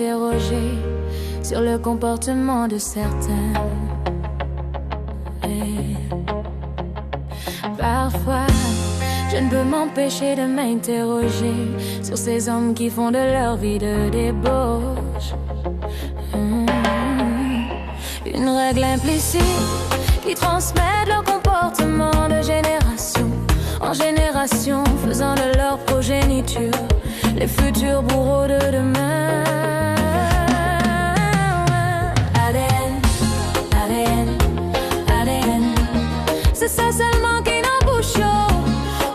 m'interroger sur le comportement de certains. Et parfois, je ne peux m'empêcher de m'interroger sur ces hommes qui font de leur vie de débauche. Une règle implicite qui transmet leur comportement de génération en génération, faisant de leur progéniture les futurs bourreaux de demain. ADN, ADN, ADN, c'est ça seulement qui n'embouche.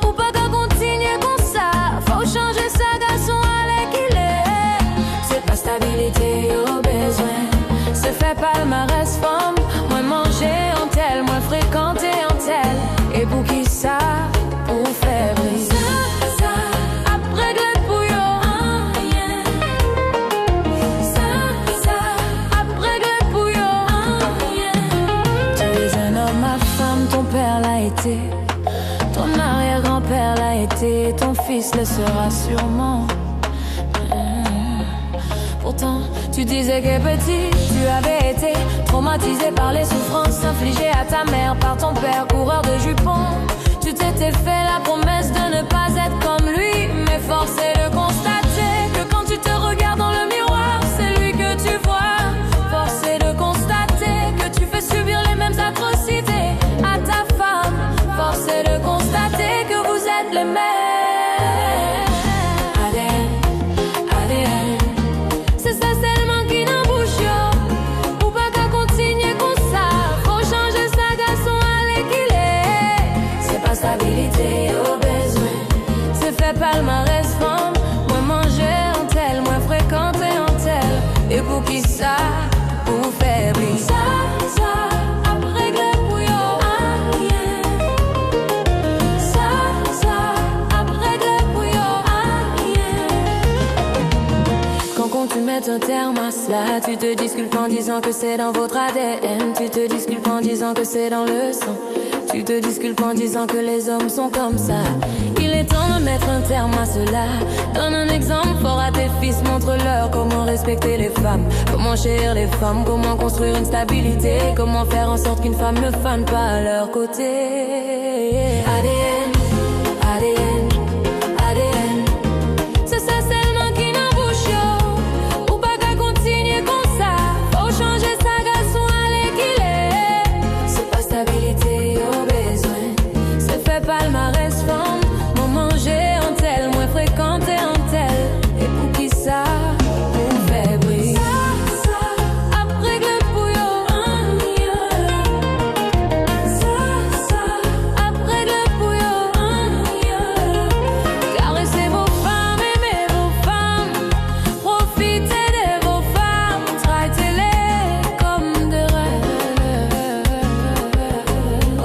Ou pas qu'à continuer comme ça, faut changer ça, garçon, avec il est. C'est pas stabilité au besoin, c'est fait palmarès femme, moins manger en tel, moins fréquenter en tel. Et pour qui ça? Pour faire briser ça, après le bouillon, rien. Ça, après le bouillon, rien. Tu es un homme, ma femme, ton père l'a été, ton arrière-grand-père l'a été, ton fils le sera sûrement. Pourtant, tu disais que petit, tu avais été traumatisé par les souffrances infligées à ta mère par ton père, coureur de jupons. Tu t'étais fait la promesse de ne pas être comme lui, mais force est de constater que quand tu te regardes dans le miroir, c'est lui que tu vois. Force est de constater que tu fais subir les mêmes atrocités à ta femme. Force est de constater que vous êtes les mêmes. Au besoin, c'est fait palmarès femme, moins manger en tel, moins fréquenter en tel. Et pour qui ça? Pour faire briller ça, après le bouillon, rien. Ça, après le bouillon, rien. Quand tu mets un terme à cela, tu te disculpes en disant que c'est dans votre ADN. Tu te disculpes en disant que c'est dans le sang. Tu te disculpes en disant que les hommes sont comme ça. Il est temps de mettre un terme à cela. Donne un exemple fort à tes fils, montre-leur comment respecter les femmes, comment chérir les femmes, comment construire une stabilité, comment faire en sorte qu'une femme ne fane pas à leur côté. ADN, ADN, ADN, c'est ça seulement qui n'embouche. Ou pas qu'à continuer comme ça, faut changer ça, garçon, allez qu'il est. C'est pas stabilité au besoin, c'est fait palmarès femme, moins manger en tel, moins fréquenter en tel. Et pour qui ça? Pour faire briller ça, après le bouillon, rien. Ça, après le bouillon, rien. Caressez vos femmes, aimez vos femmes, profitez de vos femmes, traitez-les comme de rêves.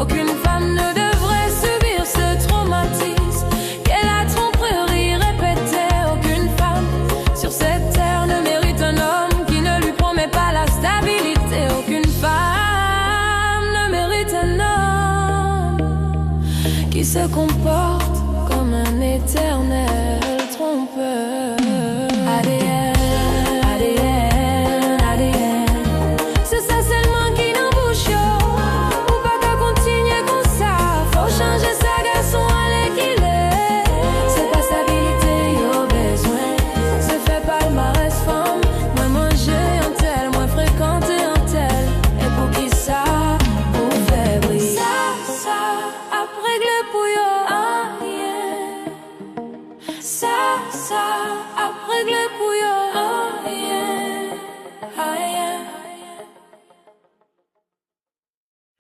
Aucune femme ne devrait subir ce traumatisme qu'est la tromperie répétée. Aucune femme sur cette terre ne mérite un homme qui ne lui promet pas la stabilité. Aucune femme ne mérite un homme qui se comporte comme un éternel trompeur. ADN, ADN, ADN, c'est ça seulement qui n'embouche. Ou pas qu'à continuer comme ça, faut changer ça, garçon, allez qu'il est. C'est pas stabilité au besoin, c'est fait palmarès femme, moins manger en tel, moins fréquenter en tel. Et pour qui ça? Pour faire briller ça, après le bouillon, rien. Ça, après le